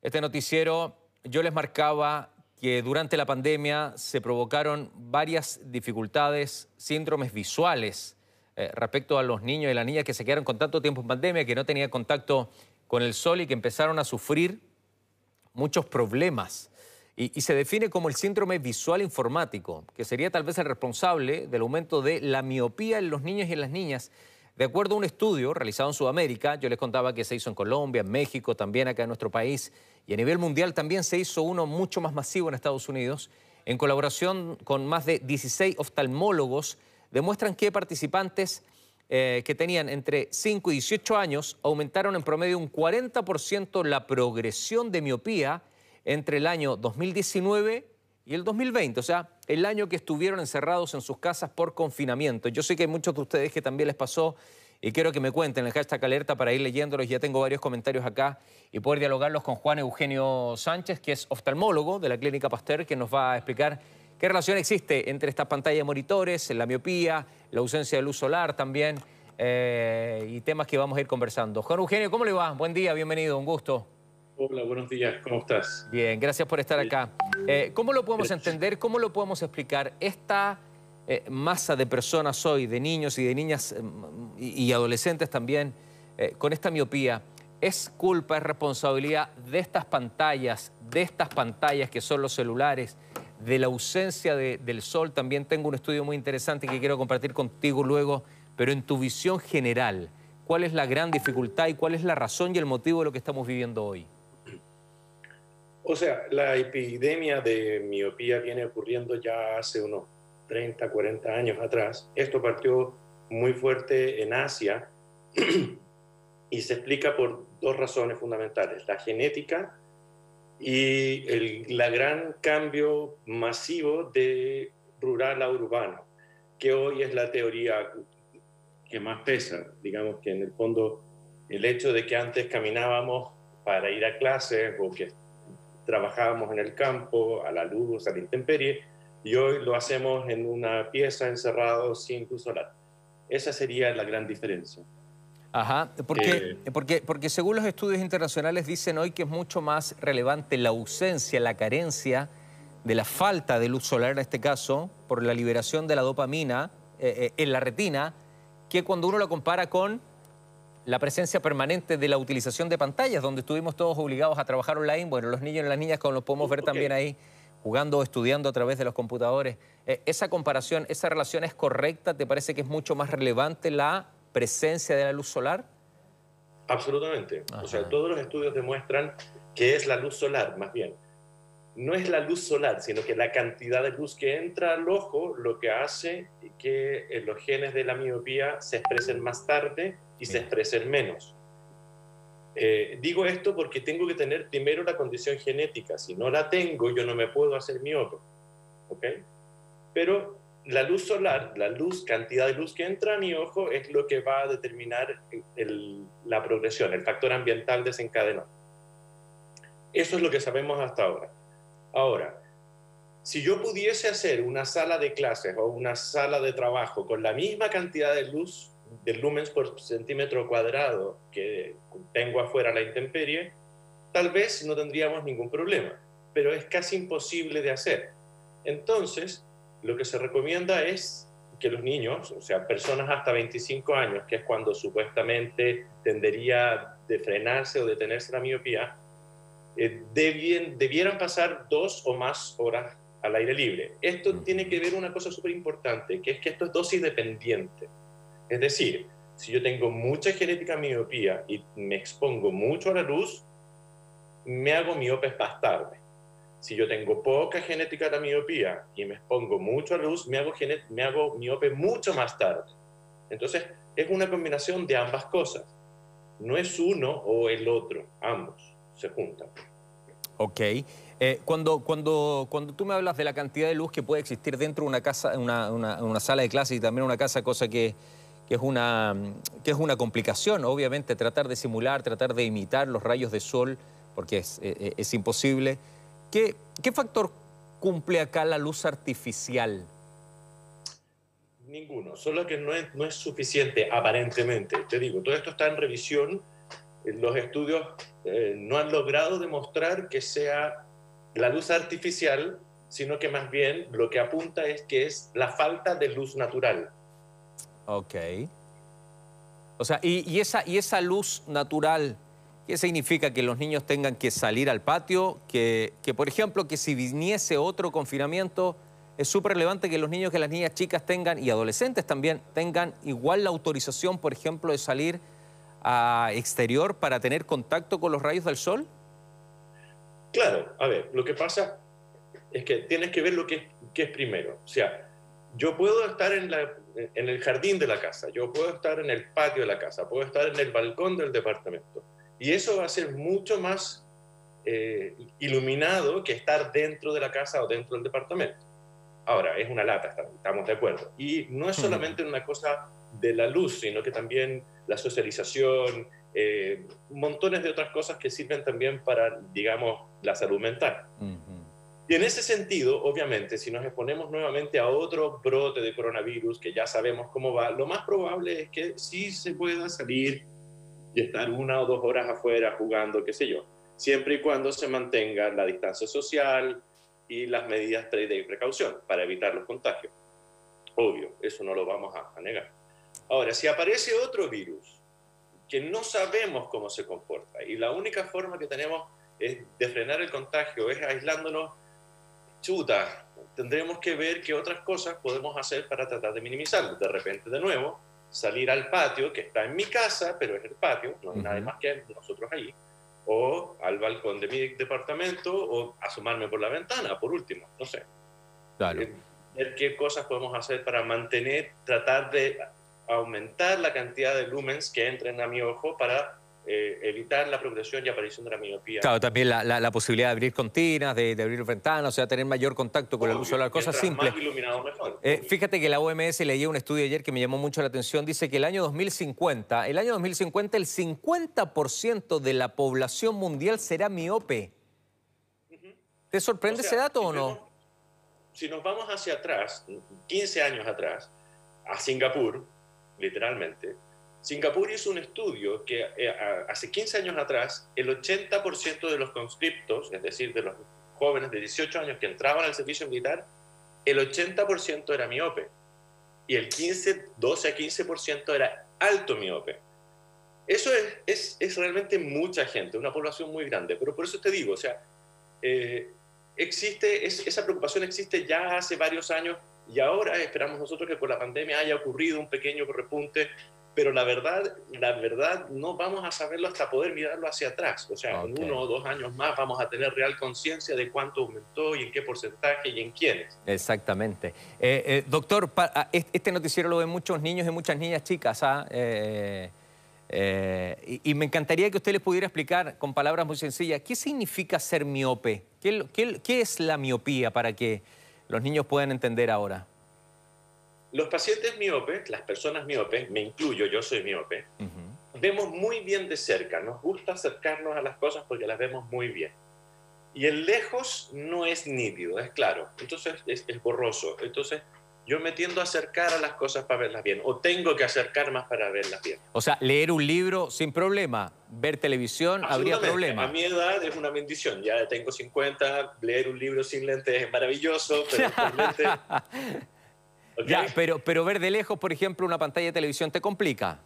Este noticiero yo les marcaba que durante la pandemia se provocaron varias dificultades, síndromes visuales respecto a los niños y las niñas que se quedaron con tanto tiempo en pandemia, que no tenían contacto con el sol y que empezaron a sufrir muchos problemas. Y se define como el síndrome visual informático, que sería tal vez el responsable del aumento de la miopía en los niños y en las niñas. De acuerdo a un estudio realizado en Sudamérica, yo les contaba que se hizo en Colombia, en México, también acá en nuestro país, y a nivel mundial también se hizo uno mucho más masivo en Estados Unidos, en colaboración con más de 16 oftalmólogos, demuestran que participantes que tenían entre 5 y 18 años aumentaron en promedio un 40% la progresión de miopía entre el año 2019 y el 2020, o sea, el año que estuvieron encerrados en sus casas por confinamiento. Yo sé que hay muchos de ustedes que también les pasó y quiero que me cuenten el hashtag alerta para ir leyéndolos. Ya tengo varios comentarios acá y poder dialogarlos con Juan Eugenio Sánchez, que es oftalmólogo de la Clínica Pasteur, que nos va a explicar qué relación existe entre estas pantallas de monitores, la miopía, la ausencia de luz solar también y temas que vamos a ir conversando. Juan Eugenio, ¿cómo le va? Buen día, bienvenido, un gusto. Hola, buenos días, ¿cómo estás? Bien, gracias por estar acá. ¿Cómo lo podemos entender, cómo lo podemos explicar? Esta masa de personas hoy, de niños y de niñas y adolescentes también, con esta miopía, ¿es culpa, es responsabilidad de estas pantallas que son los celulares, de la ausencia del sol? También tengo un estudio muy interesante que quiero compartir contigo luego, pero en tu visión general, ¿cuál es la gran dificultad y cuál es la razón y el motivo de lo que estamos viviendo hoy? O sea, la epidemia de miopía viene ocurriendo ya hace unos 30, 40 años atrás. Esto partió muy fuerte en Asia y se explica por dos razones fundamentales: la genética y la gran cambio masivo de rural a urbano, que hoy es la teoría que más pesa. Digamos que en el fondo el hecho de que antes caminábamos para ir a clases o que trabajábamos en el campo, a la luz, a la intemperie, y hoy lo hacemos en una pieza encerrados sin luz solar. Esa sería la gran diferencia. Ajá, porque según los estudios internacionales dicen hoy que es mucho más relevante la ausencia, la carencia de la falta de luz solar en este caso, por la liberación de la dopamina en la retina, que cuando uno lo compara con la presencia permanente de la utilización de pantallas, donde estuvimos todos obligados a trabajar online. Bueno, los niños y las niñas, como los podemos ver también ahí, jugando o estudiando a través de los computadores. ¿Esa comparación, esa relación es correcta? ¿Te parece que es mucho más relevante la presencia de la luz solar? Absolutamente. Ajá. O sea, todos los estudios demuestran que es la luz solar, más bien. No es la luz solar, sino que la cantidad de luz que entra al ojo lo que hace que los genes de la miopía se expresen más tarde y se expresen menos. Digo esto porque tengo que tener primero la condición genética. Si no la tengo, yo no me puedo hacer miope, ¿ok? Pero la luz solar, cantidad de luz que entra a mi ojo es lo que va a determinar la progresión, el factor ambiental desencadenante. Eso es lo que sabemos hasta ahora. Ahora, si yo pudiese hacer una sala de clases o una sala de trabajo con la misma cantidad de luz, de lumens por centímetro cuadrado que tengo afuera a la intemperie, tal vez no tendríamos ningún problema, pero es casi imposible de hacer. Entonces, lo que se recomienda es que los niños, o sea, personas hasta 25 años, que es cuando supuestamente tendería de frenarse o detenerse la miopía, debieran pasar 2 o más horas al aire libre. Esto tiene que ver una cosa súper importante, que es que esto es dosis dependiente. Es decir, si yo tengo mucha genética miopía y me expongo mucho a la luz, me hago miope más tarde. Si yo tengo poca genética de la miopía y me expongo mucho a la luz, me hago miope mucho más tarde. Entonces, es una combinación de ambas cosas. No es uno o el otro, ambos se juntan. Ok. Cuando tú me hablas de la cantidad de luz que puede existir dentro de una casa, una sala de clase y también una casa, cosa que es una complicación, obviamente, tratar de simular, tratar de imitar los rayos de sol, porque es imposible. ¿Qué factor cumple acá la luz artificial? Ninguno, solo que no es suficiente, aparentemente. Te digo, todo esto está en revisión. los estudios no han logrado demostrar que sea la luz artificial, sino que más bien lo que apunta es que es la falta de luz natural. Ok. O sea, y esa luz natural, ¿qué significa? ¿Que los niños tengan que salir al patio? Que por ejemplo, que si viniese otro confinamiento, es súper relevante que los niños, que las niñas chicas tengan, y adolescentes también, tengan igual la autorización, por ejemplo, de salir a exterior para tener contacto con los rayos del sol? Claro, a ver, lo que pasa es que tienes que ver lo que es primero. O sea, yo puedo estar en el jardín de la casa, yo puedo estar en el patio de la casa, puedo estar en el balcón del departamento. Y eso va a ser mucho más iluminado que estar dentro de la casa o dentro del departamento. Ahora, es una lata, estamos de acuerdo. Y no es solamente una cosa de la luz, sino que también la socialización, montones de otras cosas que sirven también para, digamos, la salud mental. Y en ese sentido, obviamente, si nos exponemos nuevamente a otro brote de coronavirus, que ya sabemos cómo va, lo más probable es que sí se pueda salir y estar 1 o 2 horas afuera jugando, qué sé yo, siempre y cuando se mantenga la distancia social y las medidas de precaución para evitar los contagios. Obvio, eso no lo vamos a negar. Ahora, si aparece otro virus que no sabemos cómo se comporta y la única forma que tenemos de frenar el contagio es aislándonos, chuta, tendremos que ver qué otras cosas podemos hacer para tratar de minimizarlo. De repente, de nuevo, salir al patio, que está en mi casa, pero es el patio, no hay nada más que nosotros allí, o al balcón de mi departamento, o asomarme por la ventana, por último, no sé. Claro. Ver qué cosas podemos hacer para tratar de aumentar la cantidad de lumens que entren a mi ojo para evitar la progresión y aparición de la miopía. Claro, también la posibilidad de abrir cortinas, de abrir ventanas, o sea, tener mayor contacto con la luz solar, cosas simples. Más iluminado, mejor. Fíjate que la OMS, leí un estudio ayer que me llamó mucho la atención, dice que el año 2050, el 50% de la población mundial será miope. ¿Te sorprende ese dato o no? Si nos vamos hacia atrás, 15 años atrás, a Singapur, literalmente, Singapur hizo un estudio que hace 15 años atrás el 80% de los conscriptos, es decir, de los jóvenes de 18 años que entraban al servicio militar, el 80% era miope y el 12 a 15% era alto miope. Eso es realmente mucha gente, una población muy grande, pero por eso te digo, o sea, esa preocupación existe ya hace varios años y ahora esperamos nosotros que por la pandemia haya ocurrido un pequeño repunte, pero la verdad no vamos a saberlo hasta poder mirarlo hacia atrás. O sea, en 1 o 2 años más vamos a tener real conciencia de cuánto aumentó y en qué porcentaje y en quiénes. Exactamente. Doctor, este noticiero lo ven muchos niños y muchas niñas chicas, y me encantaría que usted les pudiera explicar con palabras muy sencillas, ¿qué significa ser miope? ¿Qué es la miopía para que los niños puedan entender ahora? Los pacientes miopes, las personas miopes, me incluyo, yo soy miope, vemos muy bien de cerca, nos gusta acercarnos a las cosas porque las vemos muy bien. Y el lejos no es nítido, es claro, entonces es borroso. Entonces yo me tiendo a acercar a las cosas para verlas bien, o tengo que acercar más para verlas bien. O sea, leer un libro sin problema, ver televisión habría problema. A mi edad es una bendición, ya tengo 50, leer un libro sin lentes es maravilloso, pero con lentes... ¿Okay? Ya, pero ver de lejos, por ejemplo, una pantalla de televisión te complica.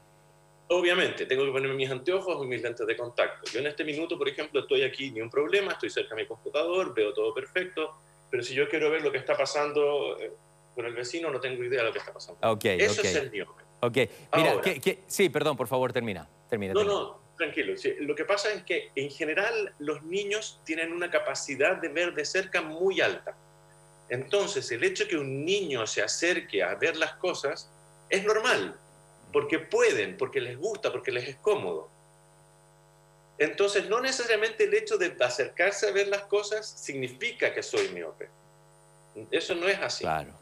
Obviamente, tengo que ponerme mis anteojos y mis lentes de contacto. Yo en este minuto, por ejemplo, estoy aquí, ni un problema, estoy cerca de mi computador, veo todo perfecto, pero si yo quiero ver lo que está pasando con el vecino, no tengo idea de lo que está pasando. Eso es el miope. Mira, ahora, sí, perdón, por favor, termina. No, tranquilo. Sí, lo que pasa es que, en general, los niños tienen una capacidad de ver de cerca muy alta. Entonces, el hecho de que un niño se acerque a ver las cosas es normal, porque pueden, porque les gusta, porque les es cómodo. Entonces, no necesariamente el hecho de acercarse a ver las cosas significa que soy miope. Eso no es así. Claro.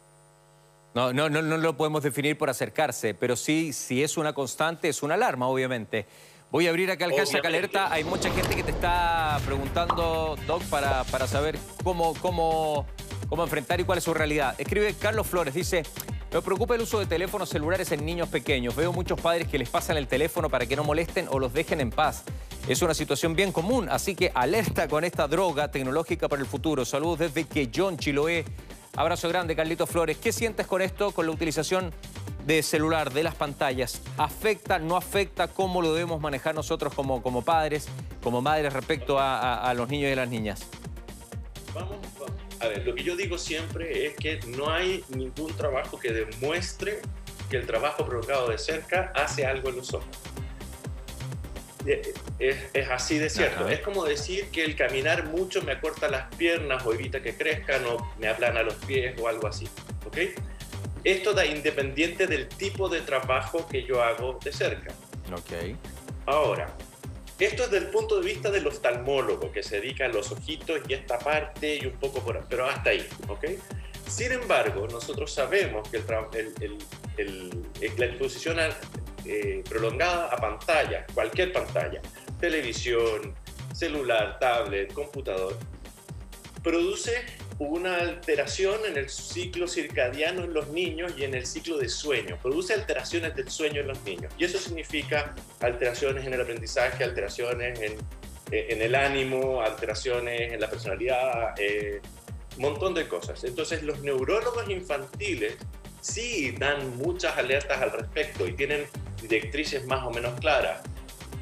No lo podemos definir por acercarse, pero sí, si es una constante, es una alarma, obviamente. Voy a abrir acá el hashtag alerta. Hay mucha gente que te está preguntando, Doc, para saber cómo enfrentar y cuál es su realidad. Escribe Carlos Flores, dice: me preocupa el uso de teléfonos celulares en niños pequeños. Veo muchos padres que les pasan el teléfono para que no molesten o los dejen en paz. es una situación bien común, así que alerta con esta droga tecnológica para el futuro. Saludos desde Quellón, Chiloé. Abrazo grande, Carlitos Flores. ¿Qué sientes con esto, con la utilización de celular, de las pantallas? ¿Afecta, no afecta? ¿Cómo lo debemos manejar nosotros como padres, como madres respecto a los niños y las niñas? Vamos. A ver, lo que yo digo siempre es que no hay ningún trabajo que demuestre que el trabajo provocado de cerca hace algo en los ojos. Es así de cierto. Ajá. Es como decir que el caminar mucho me acorta las piernas o evita que crezcan o me aplana los pies o algo así. ¿Ok? Esto da independiente del tipo de trabajo que yo hago de cerca. Ok. Ahora, esto es del punto de vista del oftalmólogo que se dedica a los ojitos y esta parte y un poco por ahí, pero hasta ahí, ¿ok? Sin embargo, nosotros sabemos que la exposición prolongada a pantalla, cualquier pantalla, televisión, celular, tablet, computador, produce una alteración en el ciclo circadiano en los niños y en el ciclo de sueño. Produce alteraciones del sueño en los niños. Y eso significa alteraciones en el aprendizaje, alteraciones en el ánimo, alteraciones en la personalidad, un montón de cosas. Entonces, los neurólogos infantiles sí dan muchas alertas al respecto y tienen directrices más o menos claras.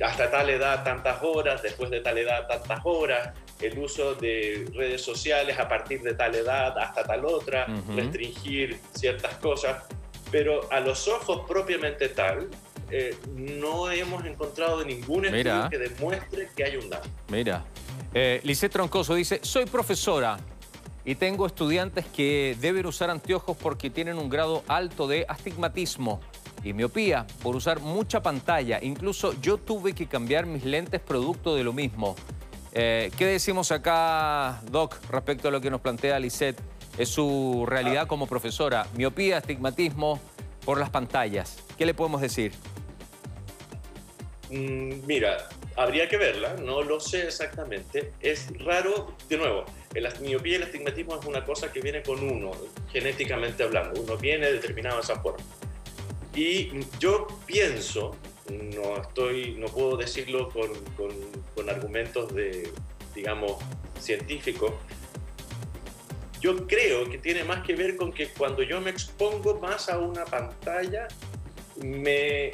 Hasta tal edad, tantas horas, después de tal edad, tantas horas, el uso de redes sociales a partir de tal edad hasta tal otra, restringir ciertas cosas, pero a los ojos propiamente tal, no hemos encontrado ningún estudio que demuestre que hay un daño. Mira, Lisette Troncoso dice, soy profesora y tengo estudiantes que deben usar anteojos porque tienen un grado alto de astigmatismo y miopía por usar mucha pantalla. Incluso yo tuve que cambiar mis lentes producto de lo mismo. ¿Qué decimos acá, Doc, respecto a lo que nos plantea Lisette? Es su realidad como profesora. Miopía, astigmatismo por las pantallas. ¿Qué le podemos decir? Mira, habría que verla, no lo sé exactamente. Es raro, de nuevo, la miopía y el astigmatismo es una cosa que viene con uno, genéticamente hablando. Uno viene determinado de esa forma. Y yo pienso, no puedo decirlo con argumentos digamos, científicos. Yo creo que tiene más que ver con que cuando yo me expongo más a una pantalla, me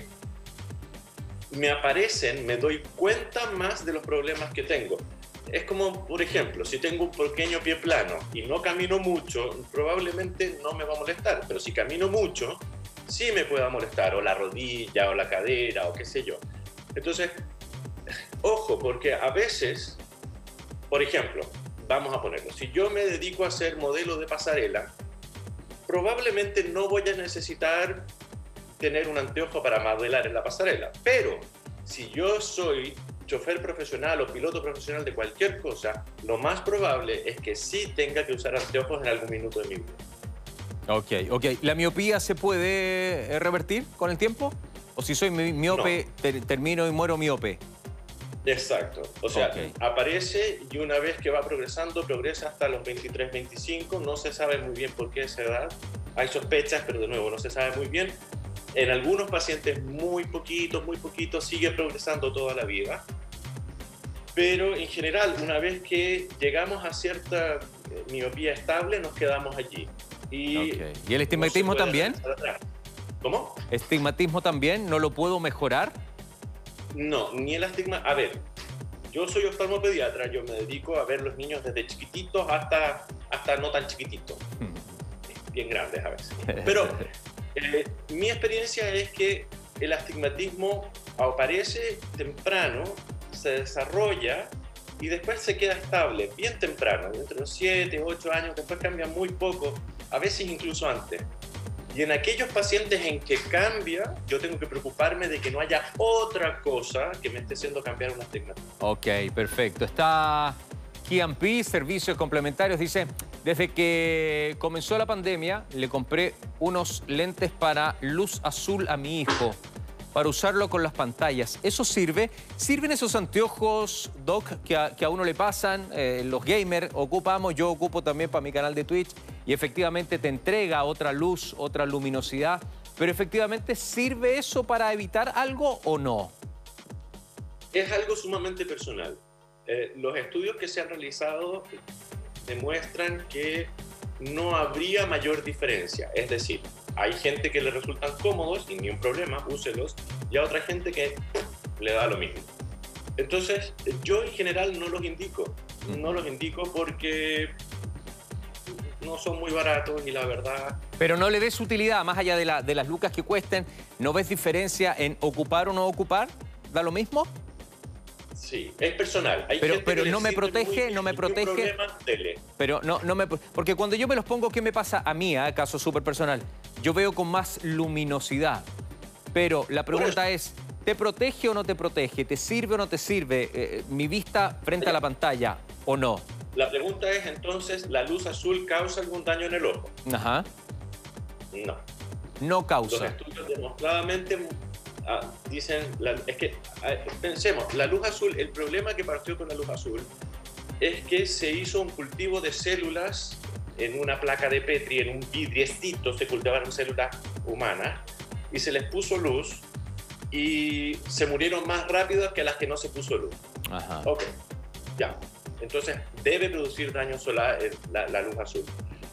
doy cuenta más de los problemas que tengo. Es como, por ejemplo, si tengo un pequeño pie plano y no camino mucho, probablemente no me va a molestar, pero si camino mucho, sí me pueda molestar, o la rodilla, o la cadera, o qué sé yo. Entonces, ojo, porque a veces, por ejemplo, vamos a ponerlo, si yo me dedico a ser modelo de pasarela, probablemente no voy a necesitar tener un anteojo para modelar en la pasarela, pero si yo soy chofer profesional o piloto profesional de cualquier cosa, lo más probable es que sí tenga que usar anteojos en algún minuto de mi vida. Ok. ¿La miopía se puede revertir con el tiempo? ¿O si soy miope, termino y muero miope? Exacto. O sea, aparece y una vez que va progresando, progresa hasta los 23, 25. No se sabe muy bien por qué esa edad. Hay sospechas, pero de nuevo no se sabe muy bien. En algunos pacientes muy poquito, sigue progresando toda la vida. Pero en general, una vez que llegamos a cierta miopía estable, nos quedamos allí. ¿Y el estigmatismo también? ¿Cómo? ¿Estigmatismo también? ¿No lo puedo mejorar? No, ni el astigmatismo. A ver, yo soy oftalmopediatra, yo me dedico a ver los niños desde chiquititos hasta no tan chiquititos. Bien grandes a veces. Pero mi experiencia es que el astigmatismo aparece temprano, se desarrolla y después se queda estable, bien temprano, entre los 7, 8 años, después cambia muy poco, a veces incluso antes. Y en aquellos pacientes en que cambia, yo tengo que preocuparme de que no haya otra cosa que me esté haciendo cambiar un astigmatismo. Ok, perfecto. Está Kian Pi, servicios complementarios, dice, desde que comenzó la pandemia, le compré unos lentes para luz azul a mi hijo, para usarlo con las pantallas. ¿Eso sirve? ¿Sirven esos anteojos, Doc, que a uno le pasan? Los gamers ocupamos, yo ocupo también para mi canal de Twitch, y efectivamente te entrega otra luz, otra luminosidad. Pero efectivamente, ¿sirve eso para evitar algo o no? Es algo sumamente personal. Los estudios que se han realizado demuestran que no habría mayor diferencia. Es decir, hay gente que le resultan cómodos y ni un problema, úselos, y a otra gente que le da lo mismo. Entonces, yo en general no los indico. No los indico porque no son muy baratos y la verdad... Pero no le ves utilidad, más allá de las lucas que cuesten, ¿no ves diferencia en ocupar o no ocupar? ¿Da lo mismo? Sí, es personal. Hay pero gente que no le me sirve protege, muy no me bien, ningún protege. problema, dele. Pero porque cuando yo me los pongo, ¿qué me pasa a mí? Caso súper personal. Yo veo con más luminosidad. Pero la pregunta es, ¿te protege o no te protege? ¿Te sirve o no te sirve mi vista frente a la pantalla o no? La pregunta es entonces, ¿la luz azul causa algún daño en el ojo? Ajá. No. No causa. Los estudios demostradamente dicen, pensemos, la luz azul, el problema que partió con la luz azul es que se hizo un cultivo de células en una placa de Petri, en un vidriecito se cultivaron células humanas y se les puso luz y se murieron más rápido que las que no se puso luz. Ajá. Ok, ya. Entonces debe producir daño solar la luz azul.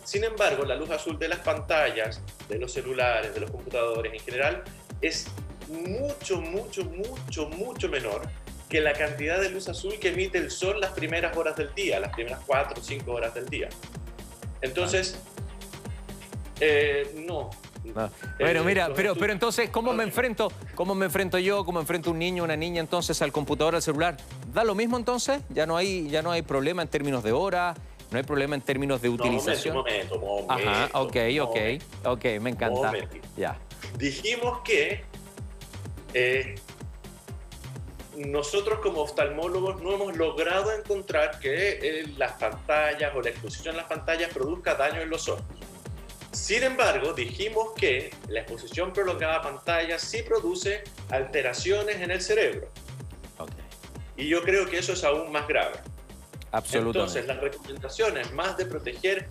Sin embargo, la luz azul de las pantallas, de los celulares, de los computadores en general, es mucho, mucho, mucho, mucho menor que la cantidad de luz azul que emite el sol las primeras horas del día, las primeras 4 o 5 horas del día. Entonces, no. Bueno, mira, pero entonces, ¿cómo me enfrento yo, cómo enfrento un niño, una niña, entonces al computador, al celular? ¿Da lo mismo entonces? ¿Ya no hay problema en términos de hora? ¿No hay problema en términos de utilización? Momento. Ajá, ok, me encanta. Ya. Dijimos que nosotros como oftalmólogos no hemos logrado encontrar que las pantallas o la exposición a las pantallas produzca daño en los ojos. Sin embargo, dijimos que la exposición prolongada a pantallas sí produce alteraciones en el cerebro. Okay. Y yo creo que eso es aún más grave. Absolutamente. Entonces, las recomendaciones más de proteger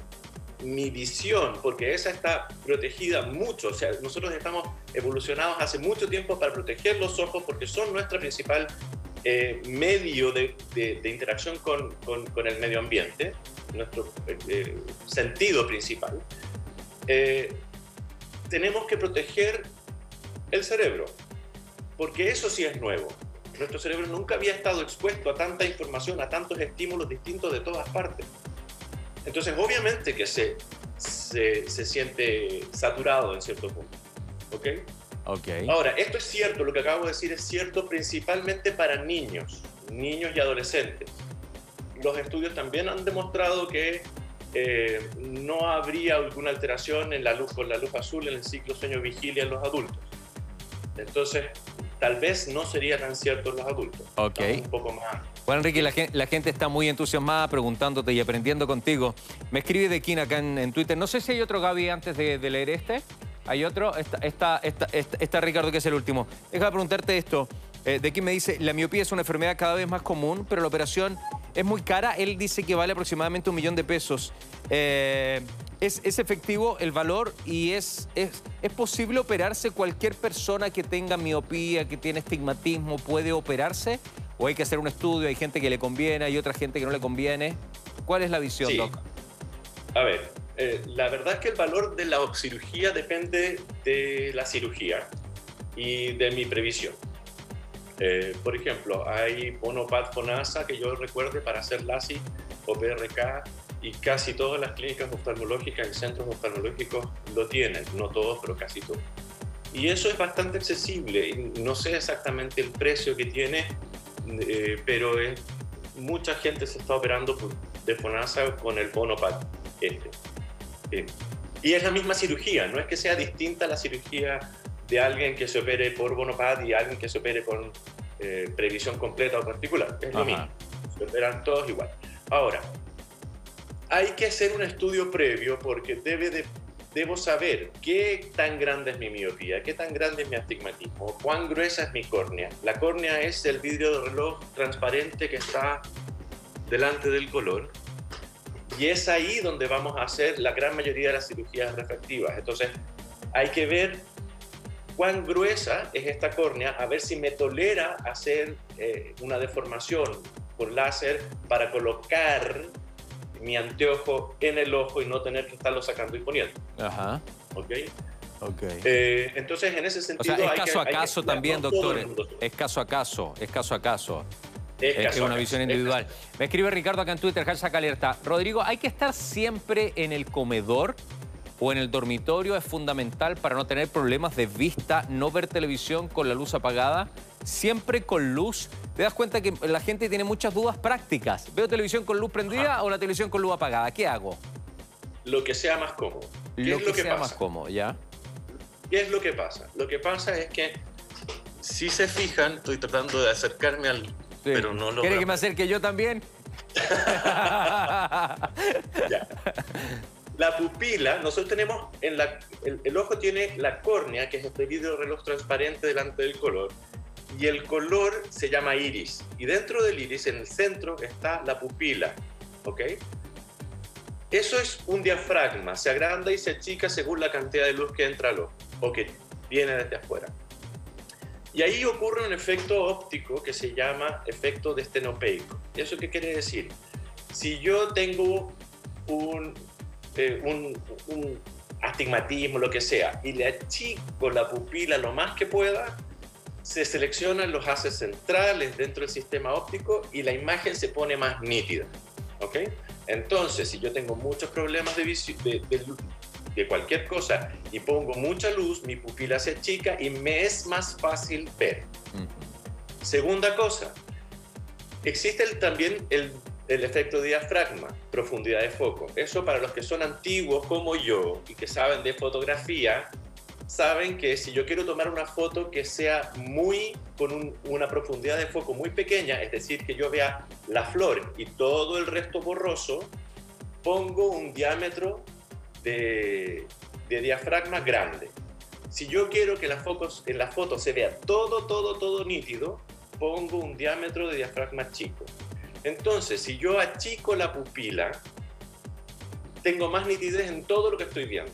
mi visión, porque esa está protegida mucho, o sea, nosotros estamos evolucionados hace mucho tiempo para proteger los ojos porque son nuestra principal medio de interacción con el medio ambiente, nuestro sentido principal. Tenemos que proteger el cerebro, porque eso sí es nuevo. Nuestro cerebro nunca había estado expuesto a tanta información, a tantos estímulos distintos de todas partes. Entonces, obviamente que se siente saturado en cierto punto. ¿Ok? Ahora, esto es cierto, lo que acabo de decir es cierto principalmente para niños y adolescentes. Los estudios también han demostrado que no habría alguna alteración en la luz con la luz azul en el ciclo sueño-vigilia en los adultos. Entonces, tal vez no sería tan cierto en los adultos. Ok. Un poco más. Bueno, Enrique, la gente está muy entusiasmada preguntándote y aprendiendo contigo. Me escribe de Kim acá en Twitter. No sé si hay otro, Gaby, antes de leer este. ¿Hay otro? Está Ricardo, que es el último. Déjame preguntarte esto. De Kim me dice, la miopía es una enfermedad cada vez más común, pero la operación es muy cara. Él dice que vale aproximadamente $1 millón. ¿Es efectivo el valor y es posible operarse? ¿Cualquier persona que tenga miopía, que tiene estigmatismo, puede operarse? ¿O hay que hacer un estudio? ¿Hay gente que le conviene, hay otra gente que no le conviene? ¿Cuál es la visión, Doc? A ver, la verdad es que el valor de la cirugía depende de la cirugía y de mi previsión. Por ejemplo, hay Bonopad Fonasa que yo recuerde para hacer LASIK o PRK y casi todas las clínicas oftalmológicas y centros oftalmológicos lo tienen, no todos, pero casi todos. Y eso es bastante accesible, no sé exactamente el precio que tiene, pero mucha gente se está operando de Fonasa con el Bonopad. Y es la misma cirugía, no es que sea distinta la cirugía de alguien que se opere por Bonopad y alguien que se opere con previsión completa o particular. Es lo mismo, se operan todos igual. Ahora, hay que hacer un estudio previo porque debo saber qué tan grande es mi miopía, qué tan grande es mi astigmatismo, cuán gruesa es mi córnea. La córnea es el vidrio de reloj transparente que está delante del color y es ahí donde vamos a hacer la gran mayoría de las cirugías refractivas. Entonces, hay que ver cuán gruesa es esta córnea, a ver si me tolera hacer una deformación por láser para colocar mi anteojo en el ojo y no tener que estarlo sacando y poniendo. Ajá. ¿Ok? Okay. Entonces, en ese sentido... O sea, es caso a caso también, doctor. Es caso a caso. Es una visión individual. Me escribe Ricardo acá en Twitter, hashtag alerta. Rodrigo, ¿hay que estar siempre en el comedor o en el dormitorio? ¿Es fundamental para no tener problemas de vista, no ver televisión con la luz apagada? ¿Siempre con luz? ¿Te das cuenta que la gente tiene muchas dudas prácticas? ¿Veo televisión con luz prendida o la televisión con luz apagada? ¿Qué hago? Lo que sea más cómodo. Lo que sea más cómodo, ¿ya? ¿Qué es lo que pasa? Lo que pasa es que, si se fijan, estoy tratando de acercarme al... Sí. Pero no lo... ¿Quiere que me acerque yo también? Ya. La pupila, nosotros tenemos... el ojo tiene la córnea, que es este vidrio reloj transparente delante del color, y el color se llama iris. Y dentro del iris, en el centro, está la pupila. ¿Ok? Eso es un diafragma, se agranda y se achica según la cantidad de luz que entra al ojo o que viene desde afuera. Y ahí ocurre un efecto óptico que se llama efecto de estenopeico. ¿Y eso qué quiere decir? Si yo tengo un astigmatismo, lo que sea, y le achico la pupila lo más que pueda, se seleccionan los haces centrales dentro del sistema óptico y la imagen se pone más nítida. ¿Ok? Entonces, si yo tengo muchos problemas de cualquier cosa y pongo mucha luz, mi pupila se achica y me es más fácil ver. Segunda cosa, existe también el efecto diafragma, profundidad de foco. Eso para los que son antiguos como yo y que saben de fotografía, saben que si yo quiero tomar una foto que sea con una profundidad de foco muy pequeña, es decir, que yo vea la flor y todo el resto borroso, pongo un diámetro de diafragma grande. Si yo quiero que en la foto se vea todo nítido, pongo un diámetro de diafragma chico. Entonces, si yo achico la pupila, tengo más nitidez en todo lo que estoy viendo.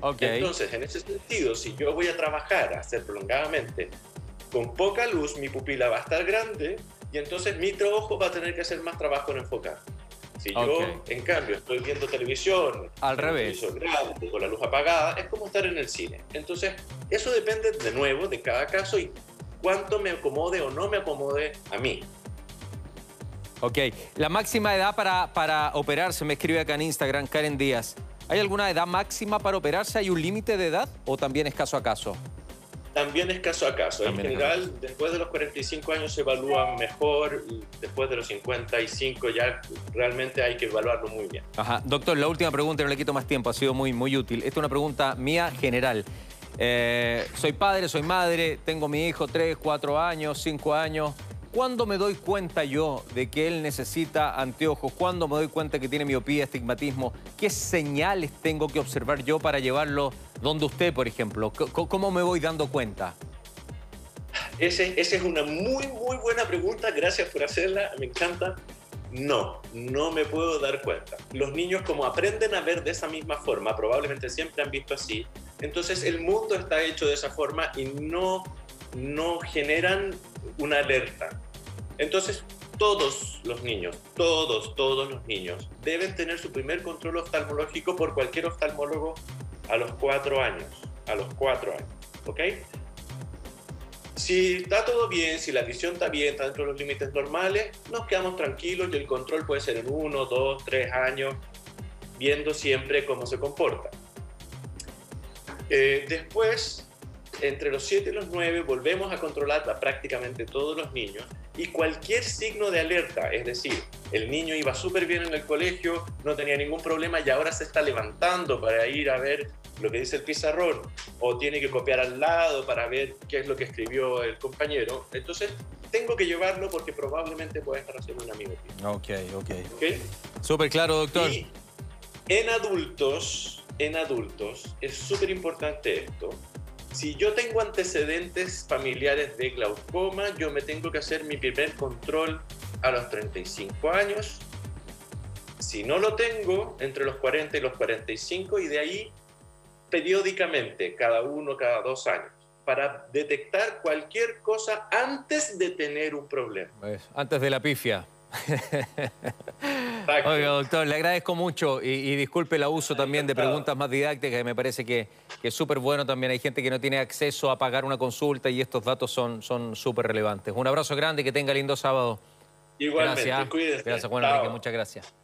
Okay. Entonces, en ese sentido, si yo voy a trabajar, a hacer prolongadamente, con poca luz, mi pupila va a estar grande y entonces mi ojo va a tener que hacer más trabajo en enfocar. Si yo, en cambio, estoy viendo televisión, al revés, grande, con la luz apagada, es como estar en el cine. Entonces, eso depende de nuevo de cada caso y cuánto me acomode o no me acomode a mí. Ok. La máxima edad para operarse, me escribe acá en Instagram, Karen Díaz. ¿Hay alguna edad máxima para operarse? ¿Hay un límite de edad o también es caso a caso? También es caso a caso. En general, después de los 45 años se evalúa mejor y después de los 55 ya realmente hay que evaluarlo muy bien. Ajá. Doctor, la última pregunta, no le quito más tiempo, ha sido muy útil. Esta es una pregunta mía general. Soy padre, soy madre, tengo mi hijo 3, 4 años, 5 años. ¿Cuándo me doy cuenta yo de que él necesita anteojos? ¿Cuándo me doy cuenta que tiene miopía, astigmatismo? ¿Qué señales tengo que observar yo para llevarlo donde usted, por ejemplo? ¿Cómo me voy dando cuenta? Esa es una muy buena pregunta. Gracias por hacerla. Me encanta. No me puedo dar cuenta. Los niños, como aprenden a ver de esa misma forma, probablemente siempre han visto así, entonces el mundo está hecho de esa forma y no generan una alerta. Entonces, todos los niños deben tener su primer control oftalmológico por cualquier oftalmólogo a los 4 años. ¿Ok? Si está todo bien, si la visión está bien, está dentro de los límites normales, nos quedamos tranquilos y el control puede ser en 1, 2, 3 años, viendo siempre cómo se comporta. Después, entre los 7 y los 9, volvemos a controlar a prácticamente todos los niños y cualquier signo de alerta, es decir, el niño iba súper bien en el colegio, no tenía ningún problema y ahora se está levantando para ir a ver lo que dice el pizarrón o tiene que copiar al lado para ver qué es lo que escribió el compañero, entonces tengo que llevarlo porque probablemente pueda estar haciendo una miopía. Ok. Súper claro, doctor. Y en adultos es súper importante esto. Si yo tengo antecedentes familiares de glaucoma, yo me tengo que hacer mi primer control a los 35 años. Si no lo tengo, entre los 40 y los 45, y de ahí periódicamente, cada 1, cada 2 años, para detectar cualquier cosa antes de tener un problema. Antes de la pifia. Exacto. Oiga, doctor, le agradezco mucho y disculpe el abuso también de preguntas más didácticas, que me parece que es súper bueno también. Hay gente que no tiene acceso a pagar una consulta y estos datos son súper relevantes. Un abrazo grande y que tenga lindo sábado. Igualmente, Gracias. cuídese. Gracias, Juan Chao. Enrique, muchas gracias.